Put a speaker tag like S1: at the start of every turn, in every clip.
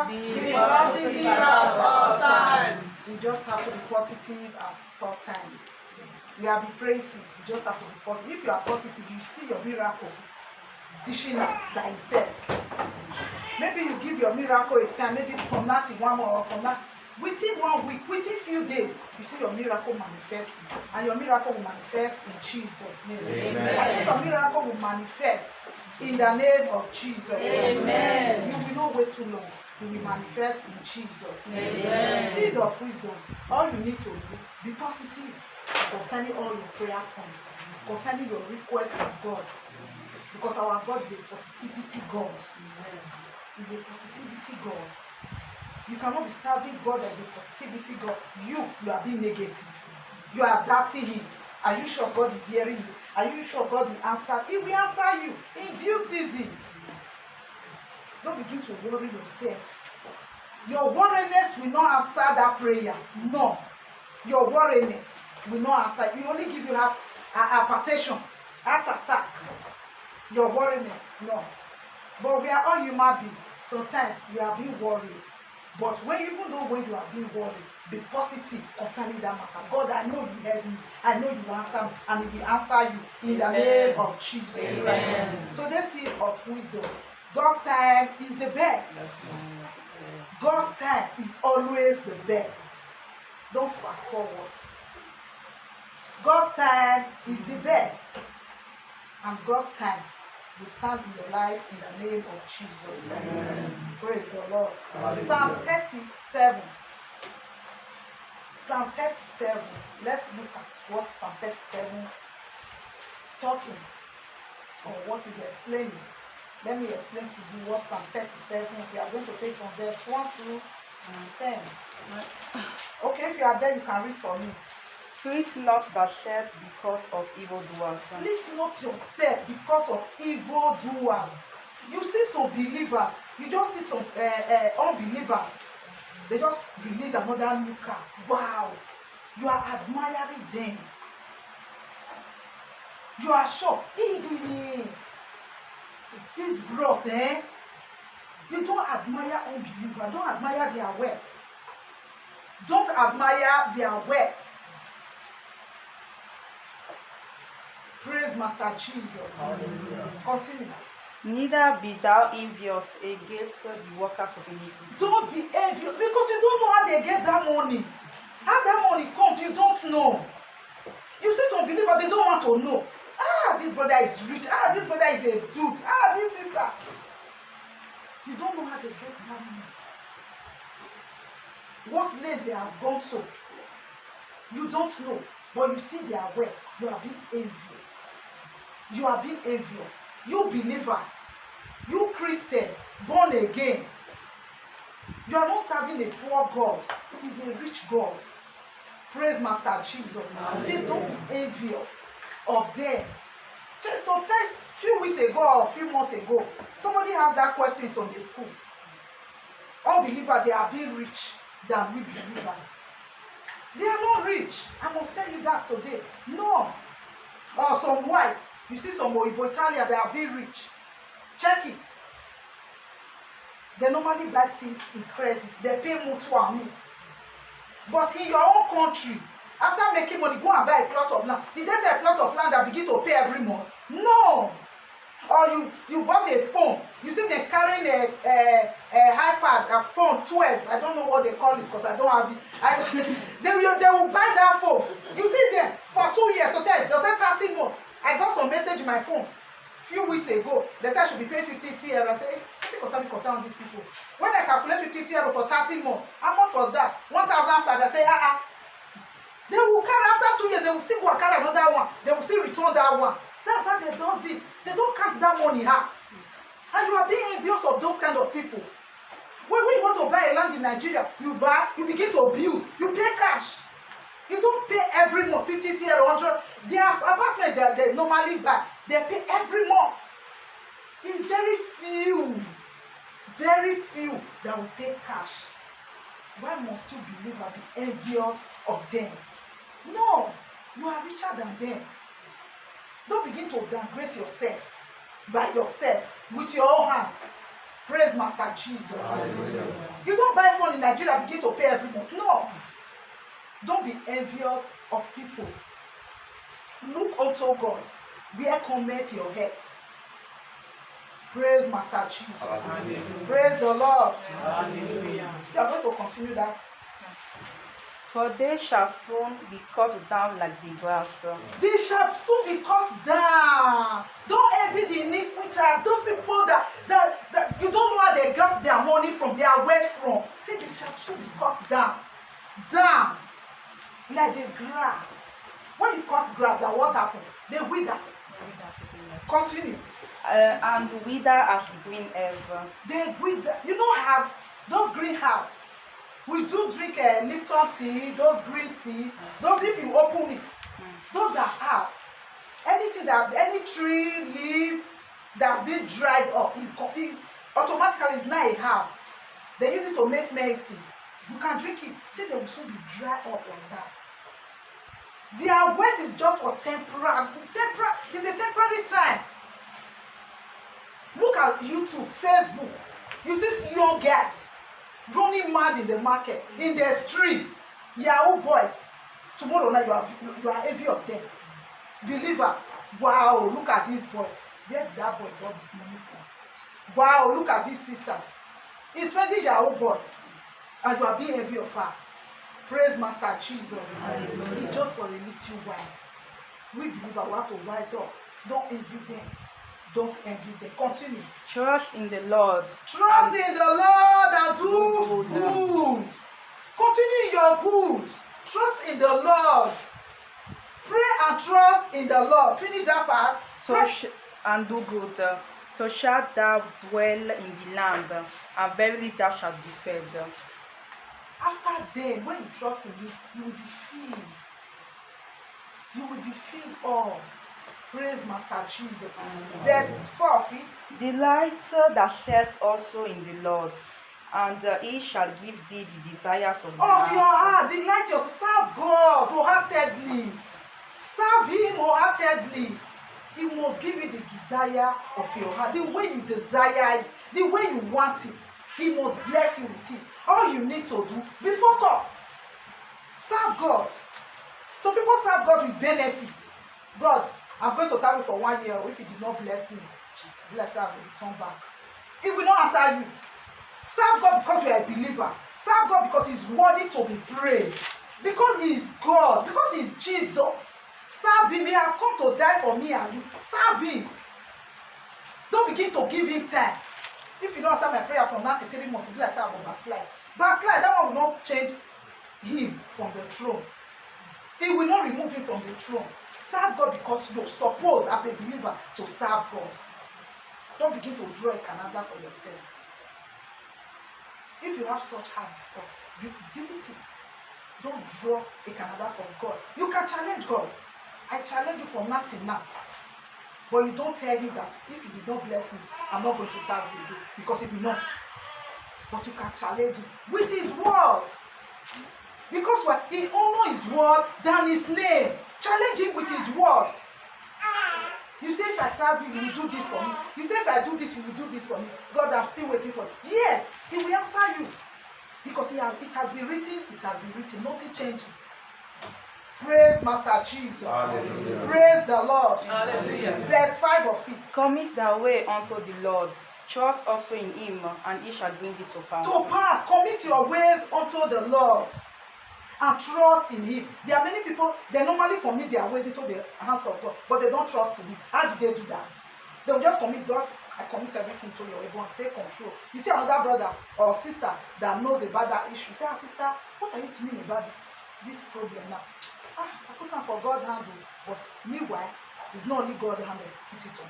S1: Be positive at all times. You just have to be positive at all times. We are the praises. You just have to be positive. If you are positive, you see your miracle dishing out by himself. Maybe you give your miracle a time, maybe from that in 1 month or from that. Within 1 week, within few days, you see your miracle manifesting. And your miracle will manifest in Jesus' name. Amen. I say your miracle will manifest in the name of Jesus. Amen. You will not wait too long. You will manifest in Jesus' name. Amen. Seed of wisdom. All you need to do, be positive concerning all your prayer points, concerning your request from God. Because our God is a positivity God. He's a positivity God. You cannot be serving God as a positivity God. You are being negative. You are doubting Him. Are you sure God is hearing you? Are you sure God will answer? He will answer you in due season. Don't begin to worry yourself. Your worriness will not answer that prayer. No. Your worriness will not answer. It will only give you hypertension, heart attack. Your worriness, no. But we are all human beings. Sometimes we are being worried. But even though when you are being worried, be positive concerning that matter. God, I know you heard me. I know you answer me. And He will answer you in the name of Jesus. Amen. So this seed of wisdom. God's time is the best. God's time is always the best. Don't fast forward. God's time is the best. And God's time will stand in your life in the name of Jesus. Amen. Praise the Lord. Psalm 37. Psalm 37. Let's look at what Psalm 37 is talking, or what is explaining. Let me explain to you what Psalm 37. We are going to take from verse 1 through 10. Okay, if you are there, you can read for me.
S2: Fleet not thyself because of evildoers.
S1: Fleet not yourself because of evildoers. You see some believers, you just see some unbelievers. They just release another new car. Wow, you are admiring them. You are shocked. These bros, you don't admire unbelievers. Don't admire their wealth. Don't admire their wealth. Praise Master Jesus. Hallelujah. Continue.
S2: Neither be thou envious against the workers of iniquity.
S1: Don't be envious because you don't know how they get that money. How that money comes, you don't know. You see some believers, they don't want to know. This brother is rich. This brother is a dude. This sister. You don't know how they get that money. What lane they have gone to. You don't know. But you see their wealth. You are being envious. You are being envious. You believer. You Christian. Born again. You are not serving a poor God. He is a rich God. Praise Master Jesus. Say, don't be envious of them. Just sometimes, few weeks ago or a few months ago, somebody asked that question in Sunday school. Unbelievers, they are being rich than we believers. They are not rich. I must tell you that today. No. Or some whites. You see some Oyibo Italian, they are being rich. Check it. They normally buy things in credit. They pay mutual meat. But in your own country, after making money, go and buy a plot of land. Did they say a plot of land that begin to pay every month? No. Or you bought a phone. You see they're carrying a iPad, a phone 12. I don't know what they call it because I don't have it. They will buy that phone. You see them for 2 years. So they say 30 months. I got some message in my phone a few weeks ago. They said I should be paying 50 euro. I say, I think something concern these people. When I calculate 50 euro for 30 months, how much was that? 1,005. I say, They will carry after 2 years. They will still go and carry another one. They will still return that one. That's how they do it. They don't count that money half. And you are being envious of those kind of people. When you want to buy a land in Nigeria, you buy, you begin to build, you pay cash. You don't pay every month, 50 or 100. Their apartment that they normally buy, they pay every month. It's very few that will pay cash. Why must you believe and be envious of them? No, you are richer than them. Don't begin to downgrade yourself by yourself with your own hands. Praise Master Jesus.
S3: Hallelujah.
S1: You don't buy phone in Nigeria, begin to pay every month. No. Don't be envious of people. Look unto God. Where cometh your help? Praise Master Jesus.
S3: Hallelujah.
S1: Praise the Lord.
S2: Hallelujah.
S1: You are going to continue that.
S2: For they shall soon be cut down like the grass.
S1: They shall soon be cut down. Don't envy the iniquity. Those people that you don't know how they got their money from, their wealth from. Say they shall soon be cut down. Down. Like the grass. When you cut grass, then what happens? They wither. Continue.
S2: And wither as the green herb.
S1: They wither. You know how those green herb. We do drink Lipton tea, those green tea, those if you open it, those are herb. Anything that, any tree, leaf that's been dried up is automatically is not a herb. They use it to make medicine. You can drink it. See, they will soon be dried up like that. Their weight is just for temporary. It's a temporary time. Look at YouTube, Facebook. You see young guys running mad in the market, in the streets. Yahoo boys. Tomorrow night you are envy of them. Believers. Wow, look at this boy. Where did that boy got this money from? Wow, look at this sister. He's friendly Yahoo boy. And you are being envy of her. Praise Master Jesus. It's just for a little while. We believe we have to rise up. Don't envy them. Don't envy them. Continue.
S2: Trust in the Lord.
S1: Trust in the Lord and do good. Continue your good. Trust in the Lord. Pray and trust in the Lord. Finish that part.
S2: And do good. So shalt thou dwell in the land, and verily thou shalt be fed.
S1: After then, when you trust in Him, you will be filled. You will be filled all. Praise Master Jesus. Verse 4 of it.
S2: Delight thyself also in the Lord, and he shall give thee the desires of thy
S1: Of your heart, delight yourself. Serve God wholeheartedly. Serve Him wholeheartedly. He must give you the desire of your heart. The way you desire it, the way you want it. He must bless you with it. All you need to do, be focused. Serve God. Some people serve God with benefits. God, I'm going to serve you for 1 year. If He did not bless me, bless her, I will return back. He will not answer you. Serve God because you are a believer. Serve God because He's worthy to be praised. Because He is God. Because He is Jesus. Serve Him. He has come to die for me and you. Serve Him. Don't begin to give Him time. If you don't answer my prayer from now to 3 months, be like say I will backslide. Backslide, that one will not change Him from the throne. It will not remove Him from the throne. Serve God because you're supposed as a believer to serve God. Don't begin to draw a Canada for yourself. If you have such heart before, you delete it. Don't draw a Canada for God. You can challenge God. I challenge you from nothing now. But you don't tell Him that if He did not bless me, I'm not going to serve you because He will not. But you can challenge Him with His word. Because when He honors His word than His name. Challenge Him with His word. You say if I serve you, you will do this for me. You say if I do this, you will do this for me. God, I'm still waiting for you. Yes, He will answer you. Because it has been written, nothing changing. Praise Master Jesus.
S3: Hallelujah.
S1: Praise the Lord.
S2: Hallelujah.
S1: Verse 5 of it.
S2: Commit thy way unto the Lord. Trust also in Him, and He shall bring it to pass.
S1: To pass, commit your ways unto the Lord and trust in Him. There are many people, they normally commit their ways into the hands of God, but they don't trust in Him. How do they do that? They will just commit God. I commit everything to your hands. Take control. You see another brother or sister that knows about that issue. Say, sister, what are you doing about this problem now? I put on for God handle, but meanwhile, it's not only God handle. Put it on.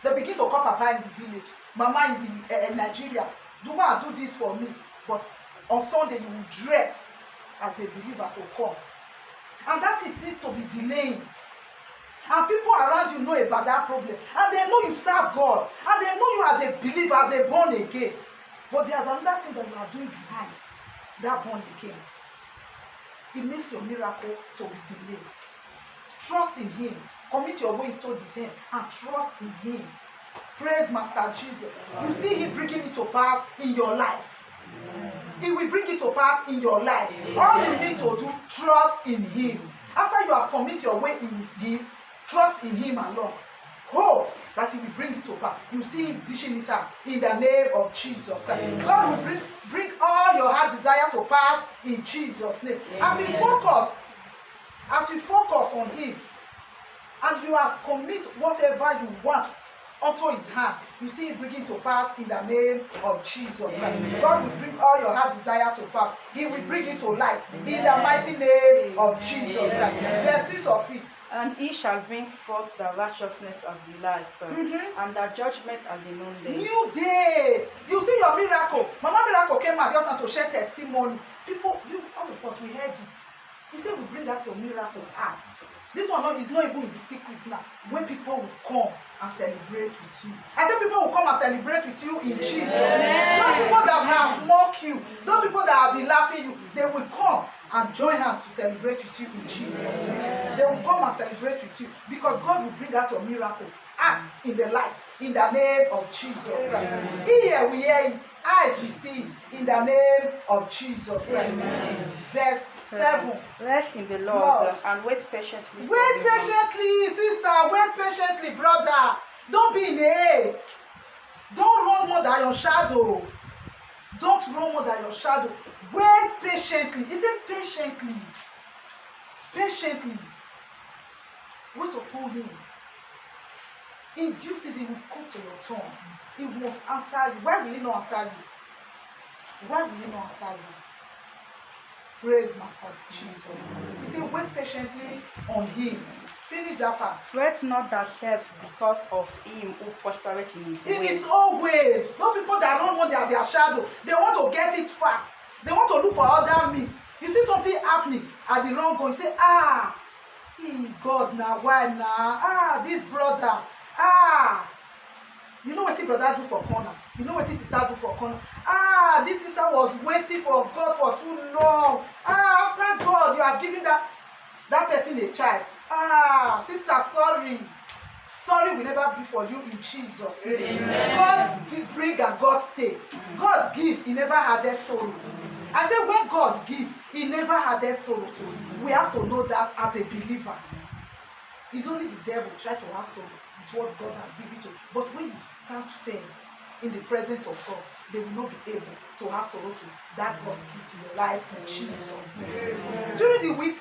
S1: They begin to call Papa in the village, Mama in Nigeria. Do man do this for me, but on Sunday you will dress as a believer to come, and that is seems to be delaying. And people around you know about that problem, and they know you serve God, and they know you as a believer, as a born again. But there's another thing that you are doing behind that born again. It makes your miracle to be delayed. Trust in Him. Commit your ways towards His hand and trust in Him. Praise Master Jesus. You see him bringing it to pass in your life. He will bring it to pass in your life. All you need to do, trust in him. After you have commit your way in him, trust in him alone. Hope that he will bring it to pass. You see him dishing it out in the name of Jesus Christ. God will bring all your heart desire to pass in Jesus' name. As you focus on him, and you have commit whatever you want unto his hand, you see it bringing to pass in the name of Jesus Christ. God will bring all your heart desire to pass. He will bring it to light in the mighty name of Jesus Christ. Verse 6 of it.
S2: And he shall bring forth the righteousness as the light, and the judgment as the noonday.
S1: New day. You see your miracle. Mama Miracle came out just now to share testimony. People, all of us, we heard it. He said we bring out your miracle out. This one is not even in the secret now. When people will come and celebrate with you. I said people will come and celebrate with you in Jesus. Those people that have mocked you, those people that have been laughing you, they will come and join hands to celebrate with you in Jesus' name. They will come and celebrate with you because God will bring out your miracle out in the light in the name of Jesus Christ. Ear we hear it, eyes we see it in the name of Jesus Christ. Verse 7.
S2: Rest in the Lord and wait patiently.
S1: Wait patiently, sister. Wait patiently, brother. Don't be in haste. Don't run more than your shadow. Don't run more than your shadow. Wait patiently. He said patiently. Patiently. Wait upon him. In due season, he will come to your turn. He must answer you. Why will he not answer you? Why will he not answer you? Praise Master Jesus. He said, wait patiently on him. Finish that part.
S2: Fret not thyself because of him who prospereth in his
S1: In
S2: way.
S1: his own ways. Those people that don't want their shadow, they want to get it fast. They want to look for other means. You see something happening at the wrong going, you say, God now, why now? This brother. You know what this brother do for corner? You know what this sister do for corner? This sister was waiting for God for too long. After God, you have given that person a child. Sister, sorry. Sorry will never be for you in Jesus' name. God did bring and God stay. God give, he never had that sorrow. I said when God give, he never had that sorrow too. We have to know that as a believer. It's only the devil try to have sorrow with what God has given to you. But when you stand firm in the presence of God, they will not be able to have sorrow to that God's gift in your life in Jesus' name. During the week,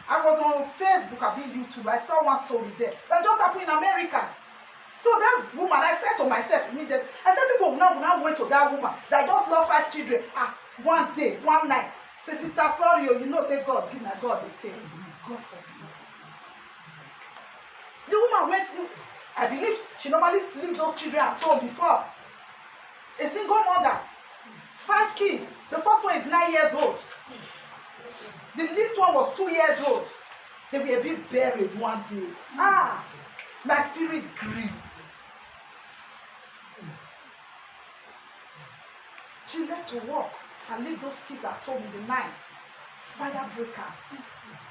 S1: I was on Facebook, I mean YouTube. I saw one story there that just happened in America. So that woman, I said to myself immediately, I said people will now went to that woman that just lost 5 children. One day, one night, say, sister, sorry, you know, say God, give me God, they tell God forbid. The woman went, I believe she normally leaves those children at home before. A single mother, 5 kids. The first one is 9 years old. The least one was 2 years old. They were being buried one day. My spirit grieved. She left to work and leave those kids at home in the night. Fire broke out.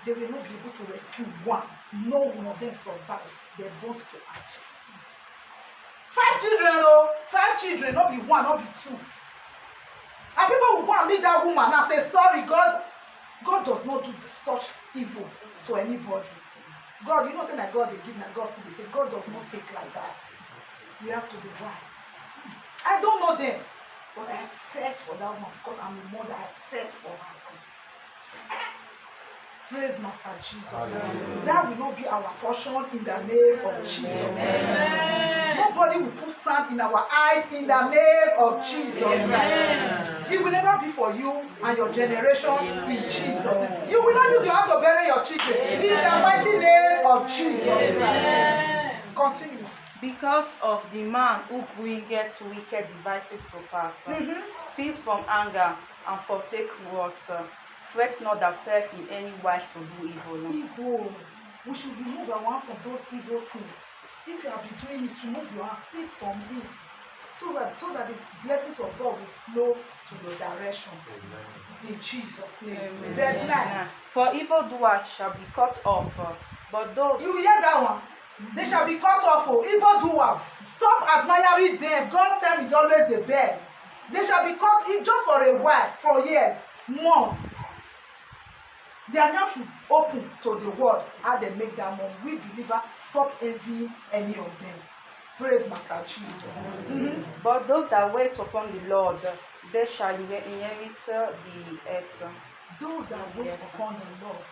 S1: They will not be able to rescue one. No one of them survived. They burnt to ashes. 5 children, 5 children, not be 1, not be 2. And people will go and meet that woman and say, sorry, God does not do such evil to anybody. God, you know, say that God they give, that God still they take. God does not take like that. We have to be wise. I don't know them, but I felt for that woman because I'm a mother. I felt for her. Praise Master Jesus. Amen. That will not be our portion in the name of Jesus. Amen. Nobody will put sand in our eyes in the name of Jesus. Amen. It will never be for you and your generation in Jesus' name. You will not use your hand to bury your children in the mighty name of Jesus. Amen. Continue.
S2: Because of the man who bringeth wicked devices to pass, cease from anger and forsake wrath. Fret not thyself in any wise to do evil.
S1: Evil. We should remove our hand from those evil things. If you have been doing it, remove your hand, cease from it. So that the blessings of God will flow to your direction. Amen. In Jesus' name. Amen. Verse 9.
S2: For evildoers shall be cut off, but those...
S1: You hear that one? They shall be cut off. Evildoers, stop admiring them. God's time is always the best. They shall be cut in just for a while, for years, months. Their mouth should open to the word, how they make that money. We believers stop envying any of them. Praise Master Jesus. Mm-hmm.
S2: But those that wait upon the Lord, they shall inherit the earth.
S1: Those that wait upon the Lord.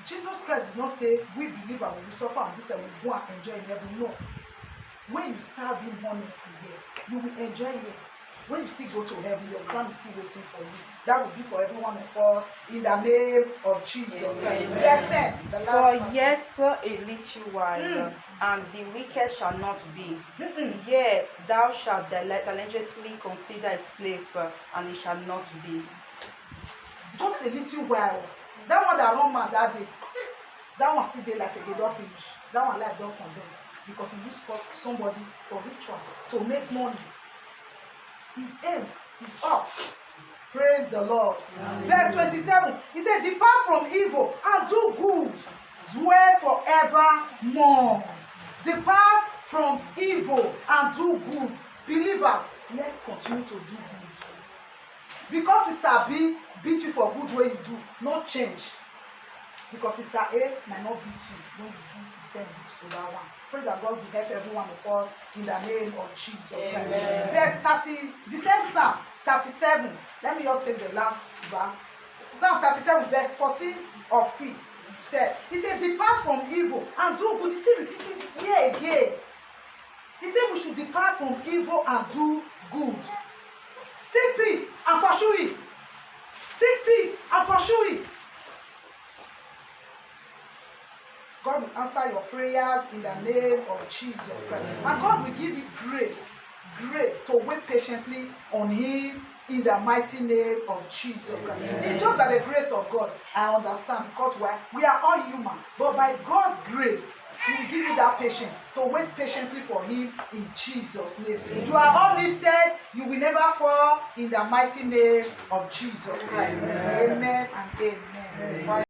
S1: Jesus Christ did not say, we believe and we will suffer and this and we go and enjoy in heaven. No. When you serve him honestly here, you will enjoy it. When you still go to heaven, your crown is still waiting for you. That will be for every one of us in the name of Jesus Christ. Verse 10.
S2: For yet a little while, and the wicked shall not be. Yet thou shalt diligently consider his place, and it shall not be.
S1: Just a little while. That one that run man that day, that one still dey like a don't finish. That one life don't condemn. Because he used somebody for ritual to make money. His aim is up. Praise the Lord. Amen. Verse 27. He said, depart from evil and do good. Dwell forevermore. Depart from evil and do good. Believers, let's continue to do good. Because Sister B beat you for good way you do, no change. Because Sister A might not beat you when you do the same beat to that one. Pray that God will help every one of us in the name of Jesus. Amen. Verse 30, the same Psalm 37. Let me just take the last verse. Psalm 37, verse 14 of it. He said, depart from evil and do good. He's still repeating it here again. He said we should depart from evil and do good. Seek peace and pursue it. Seek peace and pursue it. God will answer your prayers in the name of Jesus Christ. And God will give you grace to wait patiently on him in the mighty name of Jesus Christ. It's just that the grace of God, I understand, because we are all human. But by God's grace, he will give you that patience to wait patiently for him in Jesus' name. You are all lifted, you will never fall in the mighty name of Jesus Christ. Amen and amen.